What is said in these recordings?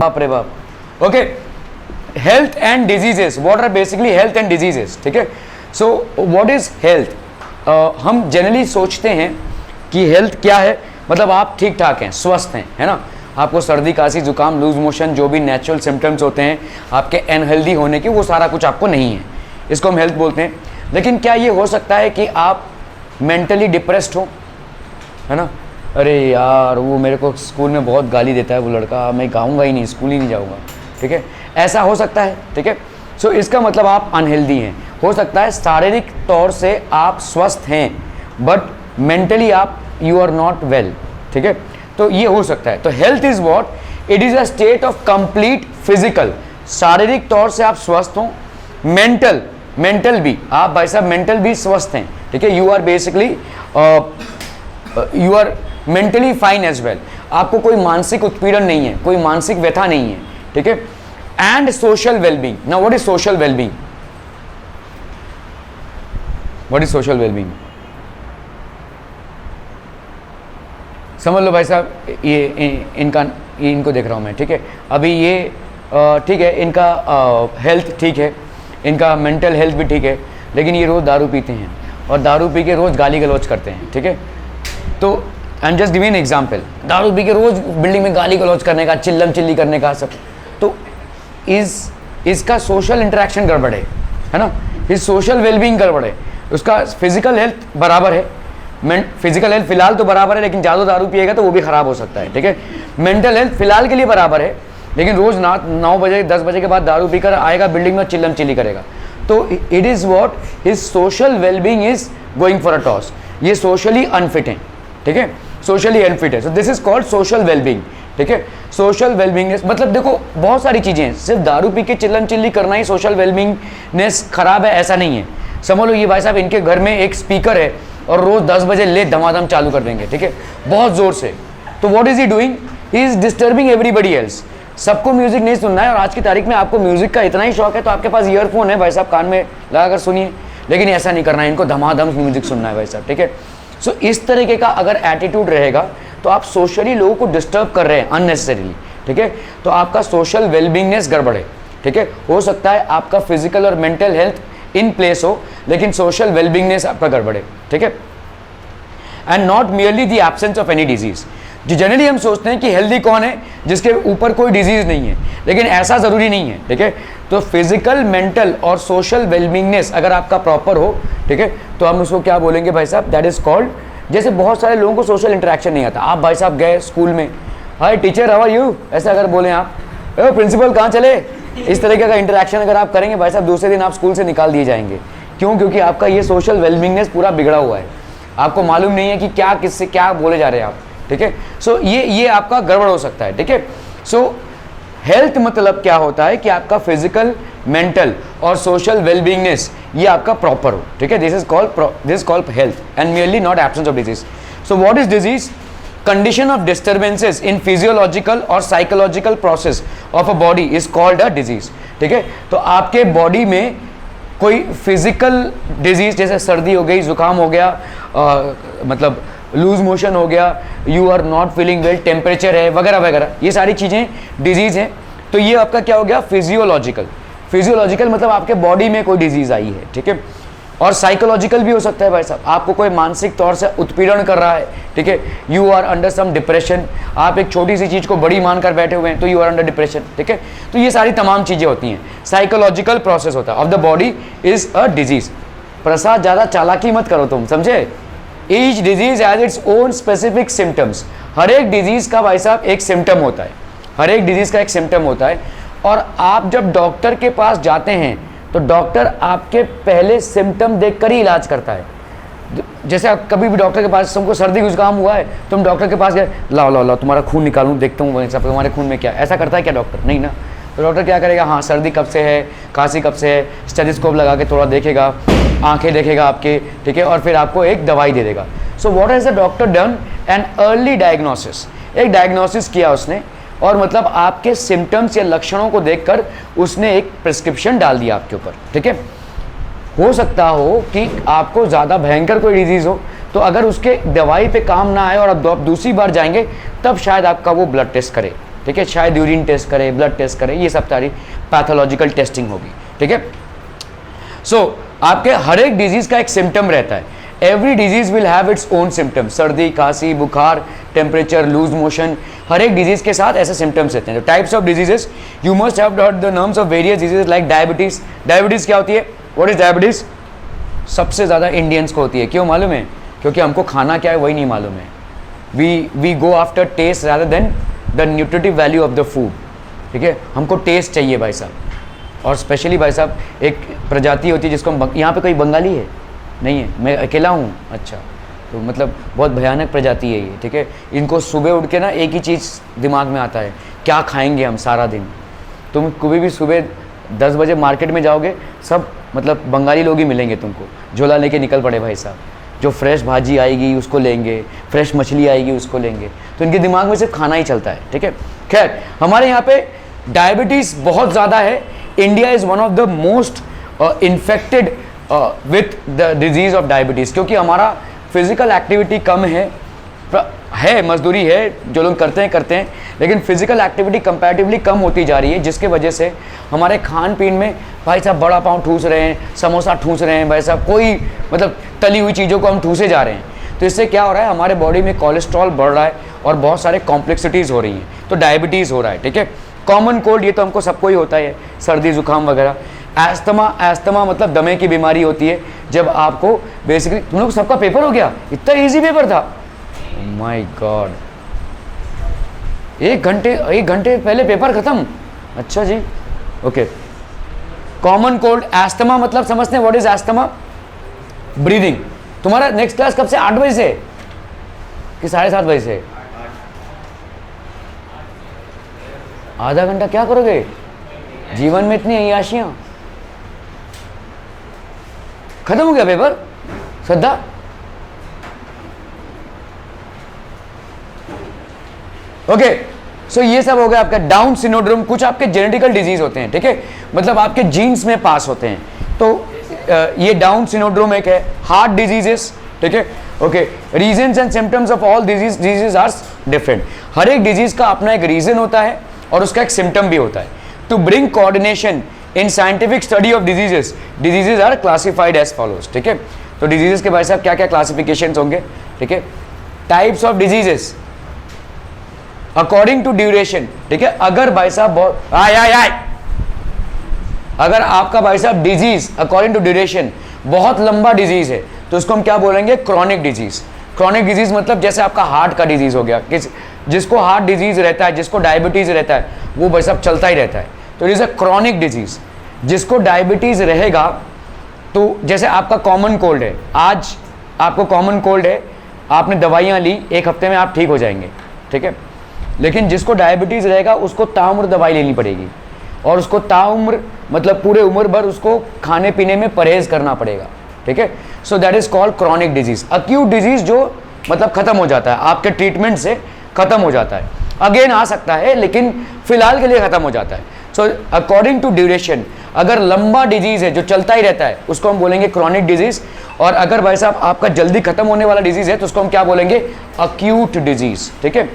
बाप रे बाप। Okay, health and diseases, what are basically health and diseases, ठीक है। So what is health? हम जनरली सोचते हैं कि हेल्थ क्या है, मतलब आप ठीक ठाक हैं, स्वस्थ हैं, है ना, आपको सर्दी खांसी जुकाम लूज मोशन जो भी नेचुरल सिम्टम्स होते हैं आपके अनहेल्दी होने की, वो सारा कुछ आपको नहीं है, इसको हम हेल्थ बोलते हैं। लेकिन क्या ये हो सकता है कि आप मेंटली डिप्रेस्ड हो, है ना, अरे यार वो मेरे को स्कूल में बहुत गाली देता है वो लड़का, मैं गाऊंगा ही नहीं, स्कूल ही नहीं जाऊंगा, ठीक है, ऐसा हो सकता है, ठीक है। सो इसका मतलब आप अनहेल्दी हैं। हो सकता है शारीरिक तौर से आप स्वस्थ हैं बट मेंटली आप यू आर नॉट वेल, ठीक है, तो ये हो सकता है। तो health is what? It is a state of complete physical, शारीरिक तौर से आप स्वस्थ हो, मेंटल भी, आप भाई साहब मेंटल भी स्वस्थ हैं, ठीक है, you are basically you are mentally fine as well, आपको कोई मानसिक उत्पीड़न नहीं है, कोई मानसिक व्यथा नहीं है, ठीक है। And social wellbeing, now what is social wellbeing? What is social wellbeing? समझ लो भाई साहब, ये इनको देख रहा हूँ मैं, ठीक है, अभी ये ठीक है, इनका हेल्थ ठीक है, इनका मेंटल हेल्थ भी ठीक है, लेकिन ये रोज़ दारू पीते हैं और दारू पी के रोज़ गाली गलौज करते हैं, ठीक है। तो I am just giving an example, दारू पी के रोज़ बिल्डिंग में गाली गलौज करने का, चिल्लम चिल्ली करने का सब, तो इसका सोशल इंटरेक्शन गड़बड़ है ना, इस सोशल वेलबींग गड़बड़ है, उसका फिजिकल हेल्थ बराबर है, फिजिकल हेल्थ फिलहाल तो बराबर है, लेकिन ज़्यादा दारू पिएगा तो वो भी खराब हो सकता है, ठीक है। मेंटल हेल्थ फिलहाल के लिए बराबर है, लेकिन रोज 9 बजे 10 बजे के बाद दारू पीकर आएगा बिल्डिंग में, चिल्लम चिल्ली करेगा, तो it is what his social wellbeing is going for a toss, ये सोशली अनफिट है, ठीक है, सोशली अनफिट है। So this is called social wellbeing, ठीक है। सोशल वेलबींगनेस मतलब देखो बहुत सारी चीज़ें हैं, सिर्फ दारू पी के चिल्लम चिल्ली करना ही सोशल वेलबींगनेस खराब है ऐसा नहीं है। समझ लो ये भाई साहब इनके घर में एक स्पीकर है और रोज 10 बजे ले धमाधम चालू कर देंगे, ठीक है, बहुत जोर से, तो what is he doing? He is disturbing everybody else. सबको म्यूजिक नहीं सुनना है, और आज की तारीख में आपको म्यूजिक का इतना ही शौक है तो आपके पास ईयरफोन है भाई साहब, कान में लगाकर सुनिए, लेकिन ऐसा नहीं करना है, इनको धमाधम म्यूजिक सुनना है भाई साहब, ठीक है। सो इस तरीके का अगर एटीट्यूड रहेगा तो आप सोशली लोगों को डिस्टर्ब कर रहे हैं अननेसेसरीली, ठीक है, तो आपका सोशल वेलबींगनेस गड़बड़ है, ठीक है। हो सकता है आपका फिजिकल और मेंटल हेल्थ इन प्लेस हो, लेकिन सोशल वेलबींगनेस आपका गड़बड़ है, ठीक है। And not merely the absence of any disease, जो जनरली हम सोचते हैं कि हेल्दी कौन है जिसके ऊपर कोई डिजीज नहीं है, लेकिन ऐसा जरूरी नहीं है, ठीक है। तो फिजिकल, मेंटल और सोशल वेलबींगनेस अगर आपका प्रॉपर हो, ठीक है, तो हम उसको क्या बोलेंगे भाई साहब? दैट इज कॉल्ड, जैसे बहुत सारे लोगों को सोशल इंटरेक्शन नहीं आता, आप भाई साहब गए स्कूल में, hi teacher how are you, ऐसा अगर बोले आप, प्रिंसिपल कहाँ चले, इस तरीके का इंटरेक्शन अगर आप करेंगे भाई साहब, दूसरे दिन आप स्कूल से निकाल दिए जाएंगे। क्यों? क्योंकि आपका ये सोशल वेलबींगनेस पूरा बिगड़ा हुआ है, आपको मालूम नहीं है कि क्या किससे क्या बोले जा रहे हैं आप, ठीक है। सो ये आपका गड़बड़ हो सकता है, ठीक है। सो हेल्थ मतलब क्या होता है कि आपका फिजिकल, मेंटल और सोशल वेलबींगनेस ये आपका प्रॉपर हो, ठीक है। This is called health and merely not absence of disease. So what is disease? Condition of disturbances in physiological or psychological process of a body is called a disease, ठीक है। तो आपके body में कोई physical disease जैसे सर्दी हो गई, जुकाम हो गया, मतलब लूज मोशन हो गया, you are not feeling well, temperature है वगैरह वगैरह, ये सारी चीज़ें डिजीज़ हैं, तो ये आपका क्या हो गया? फिजियोलॉजिकल मतलब आपके बॉडी में कोई डिजीज़ आई है, ठीक है। और साइकोलॉजिकल भी हो सकता है भाई साहब, आपको कोई मानसिक तौर से उत्पीड़न कर रहा है, ठीक है, you are under some depression, आप एक छोटी सी चीज़ को बड़ी मानकर बैठे हुए हैं तो यू आर अंडर डिप्रेशन, ठीक है। तो ये सारी तमाम चीज़ें होती हैं, साइकोलॉजिकल प्रोसेस होता है of the body is a disease. Prasad ज़्यादा चालाकी मत करो तुम, समझे। Each disease has its own specific symptoms, हर एक डिजीज़ का भाई साहब एक सिम्टम होता है, हर एक डिजीज़ का एक सिम्टम होता है, और आप जब डॉक्टर के पास जाते हैं तो डॉक्टर आपके पहले सिम्टम देखकर ही इलाज करता है। जैसे आप कभी भी डॉक्टर के पास, तुमको सर्दी जुकाम हुआ है, तुम डॉक्टर के पास गए, लाओ तुम्हारा खून निकालूं, देखता हूँ तुम्हारे खून में क्या, ऐसा करता है क्या डॉक्टर? नहीं ना। तो डॉक्टर क्या करेगा? हाँ, सर्दी कब से है, खांसी कब से है, स्टेथोस्कोप लगा के थोड़ा देखेगा, आंखें देखेगा आपके, ठीक है, और फिर आपको एक दवाई दे देगा। So what has the doctor done? An early diagnosis, एक डायग्नोसिस किया उसने, और मतलब आपके सिम्टम्स या लक्षणों को देखकर उसने एक प्रिस्क्रिप्शन डाल दिया आपके ऊपर, ठीक है। हो सकता हो कि आपको ज़्यादा भयंकर कोई डिजीज़ हो, तो अगर उसके दवाई पे काम ना आए और आप दूसरी बार जाएंगे तब शायद आपका वो ब्लड टेस्ट करे, ठीक है, शायद यूरिन टेस्ट करे, ब्लड टेस्ट करे, ये सब सारी पैथोलॉजिकल टेस्टिंग होगी, ठीक है। सो आपके हर एक डिजीज का एक सिम्टम रहता है, every disease will have its own symptom, सर्दी, खांसी, बुखार, टेम्परेचर, लूज मोशन, हर एक डिजीज के साथ ऐसे सिम्टम्स रहते हैं। Types of diseases, you must have heard the names of various diseases like diabetes. Diabetes क्या होती है, व्हाट इज डायबिटीज? सबसे ज़्यादा इंडियंस को होती है, क्यों मालूम है? क्योंकि हमको खाना क्या है वही नहीं मालूम है। We go after taste rather than the nutritive value of the food, ठीक है, हमको टेस्ट चाहिए भाई साहब। और स्पेशली भाई साहब एक प्रजाति होती है जिसको हम, यहाँ पे कोई बंगाली है नहीं है, मैं अकेला हूँ, अच्छा, तो मतलब बहुत भयानक प्रजाति है ये, ठीक है। इनको सुबह उठ के ना एक ही चीज़ दिमाग में आता है, क्या खाएंगे हम सारा दिन। तुम कभी भी सुबह 10 बजे मार्केट में जाओगे, सब मतलब बंगाली लोग ही मिलेंगे तुमको, झोला लेके निकल पड़े भाई साहब, जो फ्रेश भाजी आएगी उसको लेंगे, फ्रेश मछली आएगी उसको लेंगे, तो इनके दिमाग में सिर्फ खाना ही चलता है, ठीक है। खैर हमारे यहाँ पे डायबिटीज़ बहुत ज़्यादा है। India is one of the most infected with the disease of diabetes, क्योंकि हमारा फिजिकल एक्टिविटी कम है, मजदूरी है जो लोग करते हैं, लेकिन फिजिकल एक्टिविटी कंपैरेटिवली कम होती जा रही है, जिसके वजह से हमारे खान पीन में भाई साहब बड़ा पाव ठूस रहे हैं, समोसा ठूस रहे हैं भाई साहब, कोई मतलब तली हुई चीज़ों को हम ठूसे जा रहे हैं। तो इससे क्या हो रहा है, हमारे बॉडी में कोलेस्ट्रॉल बढ़ रहा है और बहुत सारे कॉम्प्लेक्सिटीज़ हो रही हैं, तो डायबिटीज़ हो रहा है, ठीक है। कॉमन कोल्ड ये तो हमको सबको ही होता है, सर्दी जुकाम वगैरह। एस्थमा मतलब दमे की बीमारी होती है, जब आपको बेसिकली, तुम लोग सबका पेपर हो गया, इतना ईजी पेपर था, माय गॉड, एक घंटे पहले पेपर खत्म, अच्छा जी, ओके। कॉमन कोल्ड, एस्थमा मतलब समझते हैं व्हाट इज एस्थमा? ब्रीदिंग। तुम्हारा नेक्स्ट क्लास कब से? 8 बजे से कि 7:30 बजे से? आधा घंटा क्या करोगे जीवन में, इतनी अय्याशियां? खत्म हो गया पेपर श्रद्धा? ओके, सो ये सब हो गया आपका डाउन सिंड्रोम। कुछ आपके जेनेटिकल डिजीज होते हैं, ठीक है, मतलब आपके जीन्स में पास होते हैं, तो ये डाउन सिंड्रोम एक है। हार्ट डिजीजेस, ठीक है, okay. Reasons and symptoms of all diseases are different. हर एक डिजीज का अपना एक रीजन होता है और उसका एक सिम्टम भी होता है। To bring coordination in scientific study of diseases are classified as follows, ठीक है। तो डिजीजेस के भाई साहब क्या क्या क्लासिफिकेशन होंगे, ठीक है। Types of diseases according to duration, ठीक है। अगर भाई साहब बहुत अगर आपका भाई साहब डिजीज अकॉर्डिंग टू ड्यूरेशन बहुत लंबा डिजीज है, तो उसको हम क्या बोलेंगे? Chronic disease. क्रॉनिक डिजीज मतलब जैसे आपका हार्ट का डिजीज हो गया, जिसको हार्ट डिजीज रहता है, जिसको डायबिटीज रहता है, वो भाई साहब चलता ही रहता है, तो it is a chronic disease. जिसको डायबिटीज रहेगा, तो जैसे आपका कॉमन कोल्ड है, आज आपको कॉमन कोल्ड है, आपने दवाइयाँ ली, 1 हफ्ते में आप ठीक हो जाएंगे, ठीक है। लेकिन जिसको डायबिटीज रहेगा उसको ताउम्र दवाई लेनी पड़ेगी, और उसको ताउम्र मतलब पूरे उम्र भर उसको खाने पीने में परहेज करना पड़ेगा, ठीक है। So that is called chronic disease. Acute disease जो मतलब खत्म हो जाता है, आपके ट्रीटमेंट से खत्म हो जाता है, अगेन आ सकता है लेकिन फिलहाल के लिए खत्म हो जाता है। सो अकॉर्डिंग टू ड्यूरेशन, अगर लंबा डिजीज है जो चलता ही रहता है, उसको हम बोलेंगे क्रॉनिक डिजीज। और अगर भाई साहब आपका जल्दी खत्म होने वाला डिजीज है, तो उसको हम क्या बोलेंगे? अक्यूट डिजीज, ठीक है।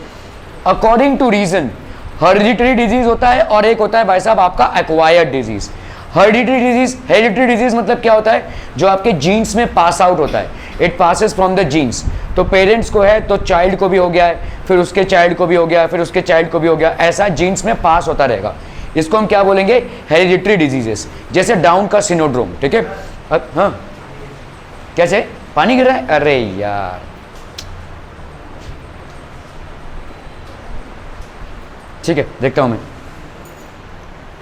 According to reason, hereditary disease होता है और एक होता है भाई साहब आपका एक्वायर्ड डिजीज। हेरिडिटरी डिजीज मतलब क्या होता है? जो आपके जीन्स में पास आउट होता है, it passes from the genes. तो पेरेंट्स को है तो चाइल्ड को भी हो गया है, फिर उसके चाइल्ड को भी हो गया, फिर उसके चाइल्ड को भी हो गया, ऐसा जीन्स में पास होता रहेगा। इसको हम क्या बोलेंगे? Hereditary diseases. जैसे डाउन का सिंड्रोम, ठीक है। हाँ, कैसे पानी गिर रहा है? अरे यार, ठीक है, देखता हूं मैं।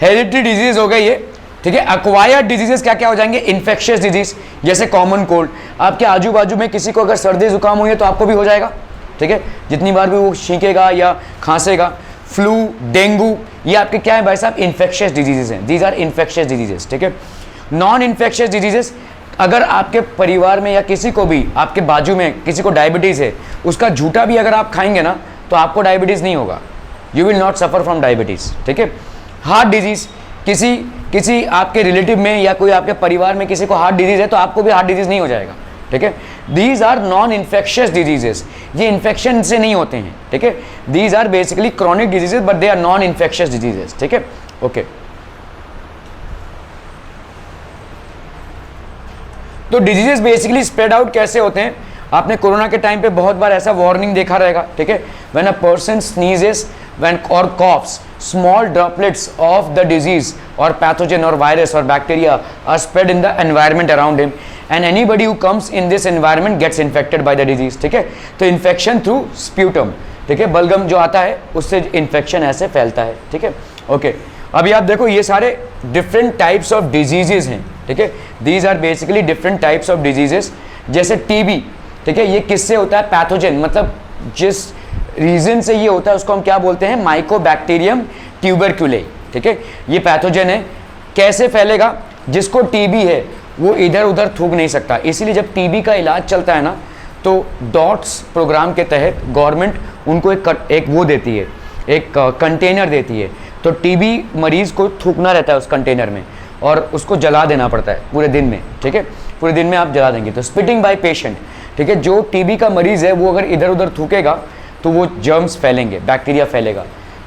हेरिडिटरी डिजीज हो गई ये, ठीक है। एक्वायर्ड डिजीजेस क्या क्या हो जाएंगे? इन्फेक्शियस डिजीज, जैसे कॉमन कोल्ड। आपके आजू बाजू में किसी को अगर सर्दी जुकाम हुई है तो आपको भी हो जाएगा, ठीक है। जितनी बार भी वो छींकेगा या खांसेगा। फ्लू, डेंगू, ये आपके क्या है भाई साहब? इन्फेक्शियस डिजीजेस हैं। दीज आर इन्फेक्शियस डिजीजेस, ठीक है। नॉन इन्फेक्शियस डिजीजेस, अगर आपके परिवार में या किसी को भी, आपके बाजू में किसी को डायबिटीज है, उसका झूठा भी अगर आप खाएंगे ना, तो आपको डायबिटीज नहीं होगा, you will not suffer from diabetes, ठीक है। हार्ट डिजीज, किसी आपके रिलेटिव में या कोई आपके परिवार में किसी को हार्ट डिजीज है, तो आपको भी हार्ट डिजीज नहीं हो जाएगा, ठीक है। These are non infectious diseases, ये इन्फेक्शन से नहीं होते हैं, ठीक है। These are basically chronic diseases but they are non infectious diseases, ठीक है, ओके। तो डिजीजेस बेसिकली स्प्रेड आउट कैसे होते हैं, आपने कोरोना के टाइम पे बहुत बार ऐसा वार्निंग देखा रहेगा, ठीक है। When a person sneezes when or coughs, small droplets of the disease or pathogen or virus or bacteria are spread in the environment around him and anybody who comes in this environment gets infected by the disease, ठीक है। तो infection through sputum, ठीक है, बलगम जो आता है उससे इन्फेक्शन ऐसे फैलता है, ठीक है, ओके। अभी आप देखो ये सारे डिफरेंट टाइप्स ऑफ डिजीजेज हैं, ठीक है। These are basically different types of diseases. जैसे टीबी, ठीक है, ये किससे होता है, पैथोजन, मतलब जिस रीजन से ये होता है उसको हम क्या बोलते हैं, माइकोबैक्टीरियम ट्यूबरक्यूले, ठीक है। ये पैथोजन है। कैसे फैलेगा, जिसको टीबी है वो इधर उधर थूक नहीं सकता, इसीलिए जब टीबी का इलाज चलता है ना तो डॉट्स प्रोग्राम के तहत गवर्नमेंट उनको एक वो देती है, एक कंटेनर देती है, तो टीबी मरीज को थूकना रहता है उस कंटेनर में और उसको जला देना पड़ता है पूरे दिन में, ठीक है, पूरे दिन में आप जला देंगे। तो स्पिटिंग बाय पेशेंट, ठीक है, जो टीबी का मरीज है वो अगर इधर उधर थूकेगा तो वो जर्म्स फैलेंगे, बैक्टीरिया फैलेगा।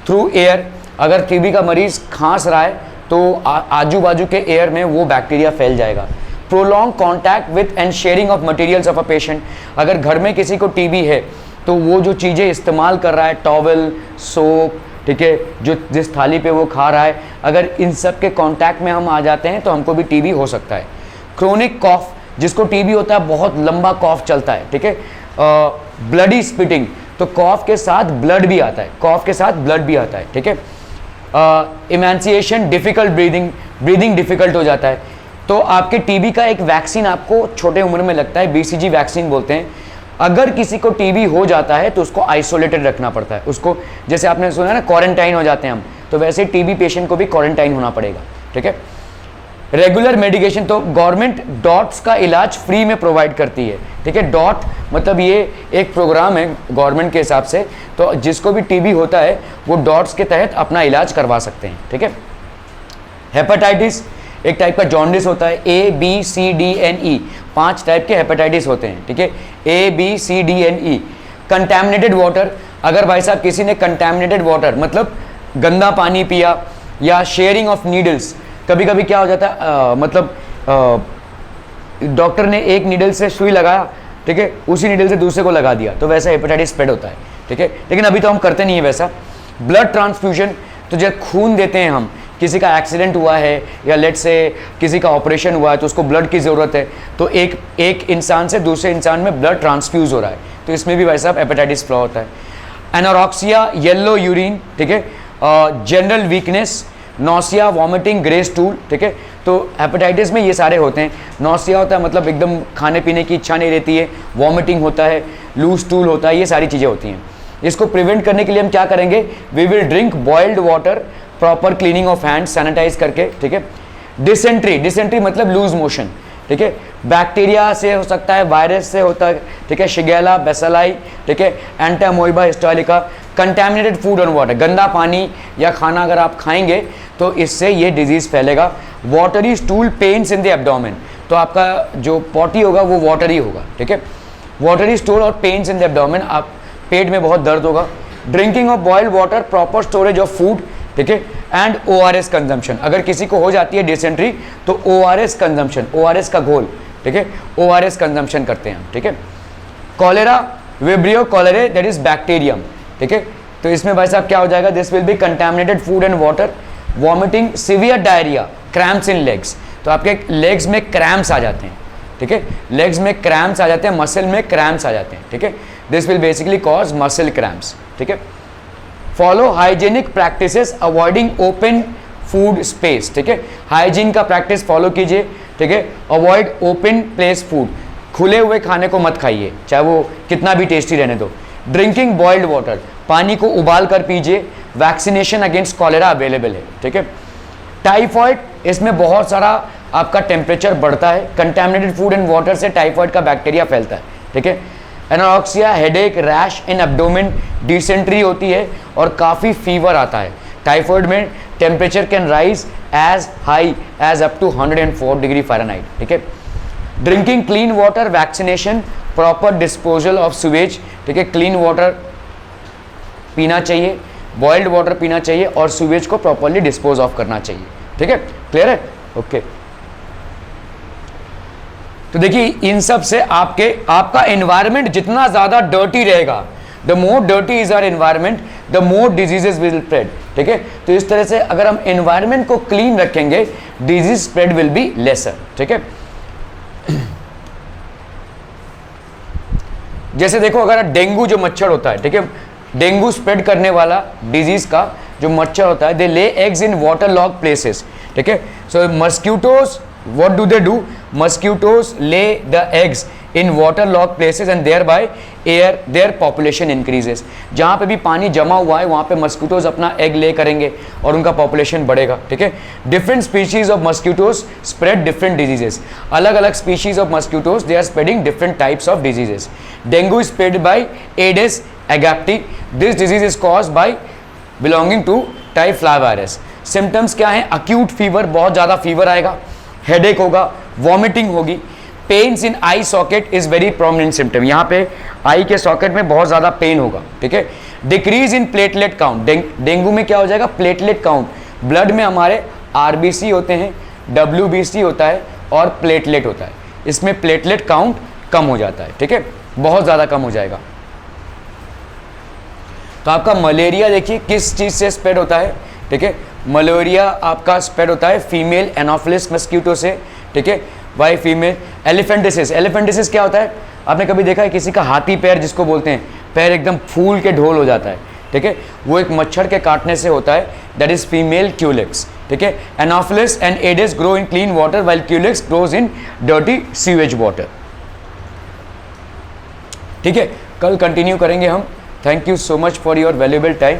थ्रू एयर, अगर टीबी का मरीज खांस रहा है तो आजू बाजू के एयर में वो बैक्टीरिया फैल जाएगा। Prolong contact with and sharing of materials of a patient, अगर घर में किसी को टीबी है तो वो जो चीज़ें इस्तेमाल कर रहा है, टॉवल, सोप, ठीक है, जो जिस थाली पे वो खा रहा है, अगर इन सब के कांटेक्ट में हम आ जाते हैं तो हमको भी टीबी हो सकता है। क्रोनिक कॉफ, जिसको टीबी होता है, बहुत लंबा कॉफ चलता है, ठीक है। ब्लडी स्पिटिंग, तो कॉफ के साथ ब्लड भी आता है, कॉफ के साथ ब्लड भी आता है, ठीक है। इमेंसिएशन, डिफिकल्ट ब्रीदिंग, ब्रीदिंग डिफिकल्ट हो जाता है। तो आपके टीबी का एक वैक्सीन आपको छोटे उम्र में लगता है, बीसीजी वैक्सीन बोलते हैं। अगर किसी को टीबी हो जाता है तो उसको आइसोलेटेड रखना पड़ता है, उसको, जैसे आपने सुना ना क्वारंटाइन हो जाते हैं हम, तो वैसे टीबी पेशेंट को भी क्वारंटाइन होना पड़ेगा, ठीक है। रेगुलर मेडिकेशन, तो गवर्नमेंट डॉट्स का इलाज फ्री में प्रोवाइड करती है, ठीक है। डॉट मतलब ये एक प्रोग्राम है गवर्नमेंट के हिसाब से, तो जिसको भी टीबी होता है वो डॉट्स के तहत अपना इलाज करवा सकते हैं, ठीक है। हेपेटाइटिस, एक टाइप का जॉन्डिस होता है, ABCDNE, 5 टाइप के हेपेटाइटिस होते हैं, ठीक है, ABCDNE। कंटैमिनेटेड वाटर, अगर भाई साहब किसी ने कंटैमिनेटेड वाटर मतलब गंदा पानी पिया, या शेयरिंग ऑफ नीडल्स, कभी कभी क्या हो जाता है, मतलब डॉक्टर ने एक नीडल से सुई लगाया, ठीक है, उसी नीडल से दूसरे को लगा दिया, तो वैसा हेपेटाइटिस स्प्रेड होता है, ठीक है। लेकिन अभी तो हम करते नहीं है वैसा। ब्लड ट्रांसफ्यूजन, तो जब खून देते हैं हम, किसी का एक्सीडेंट हुआ है या लेट से किसी का ऑपरेशन हुआ है तो उसको ब्लड की ज़रूरत है, तो एक इंसान से दूसरे इंसान में ब्लड ट्रांसफ्यूज हो रहा है, तो इसमें भी वैसा हेपेटाइटिस फ्लो होता है। एनोरेक्सिया, येलो यूरिन, ठीक है, general weakness, nausea, vomiting, grey stool, ठीक है। तो हेपेटाइटिस में ये सारे होते हैं। नौसिया होता है मतलब एकदम खाने पीने की इच्छा नहीं रहती है, वॉमिटिंग होता है, लूज स्टूल होता है, ये सारी चीज़ें होती हैं। इसको प्रिवेंट करने के लिए हम क्या करेंगे, we will drink boiled water, proper cleaning of hand, sanitise करके, ठीक है। डिसेंट्री, डिसेंट्री मतलब लूज मोशन, ठीक है, बैक्टीरिया से हो सकता है, वायरस से होता है, ठीक है, शिगेला, बेसिलाई, ठीक है, Entamoeba histolytica. Contaminated food and water, गंदा पानी या खाना अगर आप खाएंगे तो इससे ये डिजीज़ फैलेगा। Watery stool, pains in the abdomen, तो आपका जो पॉटी होगा वो वाटरी होगा, ठीक है। वाटरी स्टूल और पेन्स इन द एब्डोमेन, आप पेट में बहुत दर्द होगा। Drinking of boiled water, proper storage of food, ठीक है, एंड ORS कंजम्पशन, अगर किसी को हो जाती है डिसेंट्री तो ORS कंजम्पशन, ORS का घोल, ठीक है, ORS कंजम्पशन करते हैं हम, ठीक है। Cholera, Vibrio cholerae, that is bacterium, ठीक है। तो इसमें भाई साहब क्या हो जाएगा, this will be contaminated food and water. Vomiting, severe diarrhoea, cramps in legs, तो आपके लेग्स में क्रैम्प्स आ जाते हैं, ठीक है, लेग्स में क्रैम्प्स आ जाते हैं, मसल में क्रैम्प्स आ जाते हैं, ठीक है। This will basically cause muscle cramps, ठीक है। Follow hygienic practices, avoiding open food space, ठीक है, हाइजीन का प्रैक्टिस फॉलो कीजिए, ठीक है। अवॉइड ओपन प्लेस फूड, खुले हुए खाने को मत खाइए, चाहे वो कितना भी टेस्टी रहने दो। ड्रिंकिंग बॉइल्ड वाटर, पानी को उबाल कर पीजिए। वैक्सीनेशन अगेंस्ट कॉलेरा अवेलेबल है, ठीक है। टाइफॉइड, इसमें बहुत सारा आपका टेम्परेचर बढ़ता है, कंटैमिनेटेड फूड एंड वाटर से टाइफॉइड का बैक्टीरिया फैलता है, ठीक है। Anorexia, headache, rash in abdomen, dysentery होती है और काफ़ी फीवर आता है। टाइफॉइड में temperature can rise as high as up to 104 degree Fahrenheit, ठीक है। Drinking clean water, vaccination, proper disposal of sewage, ठीक है, क्लीन वाटर पीना चाहिए, बॉइल्ड वाटर पीना चाहिए और सुवेज को प्रॉपरली डिस्पोज ऑफ करना चाहिए, ठीक है, क्लियर है, ओके। तो देखिए इन सब से आपका एनवायरमेंट जितना ज्यादा डर्टी रहेगा, the more dirty is our environment, the more diseases will spread, ठीक है। तो इस तरह से अगर हम एनवायरमेंट को क्लीन रखेंगे, disease spread will be lesser, ठीक है। जैसे देखो अगर डेंगू जो मच्छर होता है, ठीक है, डेंगू स्प्रेड करने वाला डिजीज का जो मच्छर होता है, they lay eggs in water logged places, ठीक है। सो मस्क्यूटोज what do they do? Mosquitoes lay the eggs in waterlogged places and thereby their population increases. जहाँ पे भी पानी जमा हुआ है वहाँ पे मस्क्यूटोज अपना एग ले करेंगे और उनका पॉपुलेशन बढ़ेगा, ठीक है। Different species of mosquitoes spread different diseases, अलग अलग species of mosquitoes they are spreading different types of diseases. Dengue is spread by Aedes aegypti, this disease is caused by belonging to flavivirus. Symptoms क्या है? Acute fever, बहुत ज़्यादा fever आएगा, headache होगा, vomiting होगी, pains in eye socket is very prominent symptom, यहाँ पे आई के सॉकेट में बहुत ज़्यादा पेन होगा, ठीक है। Decrease in platelet count, dengue में क्या हो जाएगा? प्लेटलेट काउंट, ब्लड में हमारे आरबीसी होते हैं, डब्ल्यूबीसी होता है और प्लेटलेट होता है, इसमें प्लेटलेट काउंट कम हो जाता है, ठीक है, बहुत ज़्यादा कम हो जाएगा। तो आपका मलेरिया देखिए किस चीज़ से स्प्रेड होता है, ठीक है, मलेरिया आपका स्प्रेड होता है फीमेल एनोफिलिस मस्क्यूटो से, ठीक है, बाय फीमेल। एलिफेंटिसिस, एलिफेंटिसिस क्या होता है? आपने कभी देखा है किसी का हाथी पैर जिसको बोलते हैं, पैर एकदम फूल के ढोल हो जाता है, ठीक है, वो एक मच्छर के काटने से होता है, दैट इज फीमेल क्यूलिक्स, ठीक है। Anopheles and Aedes grow in clean water while Culex grows in dirty sewage water, ठीक है। कल कंटिन्यू करेंगे हम। Thank you so much for your valuable time.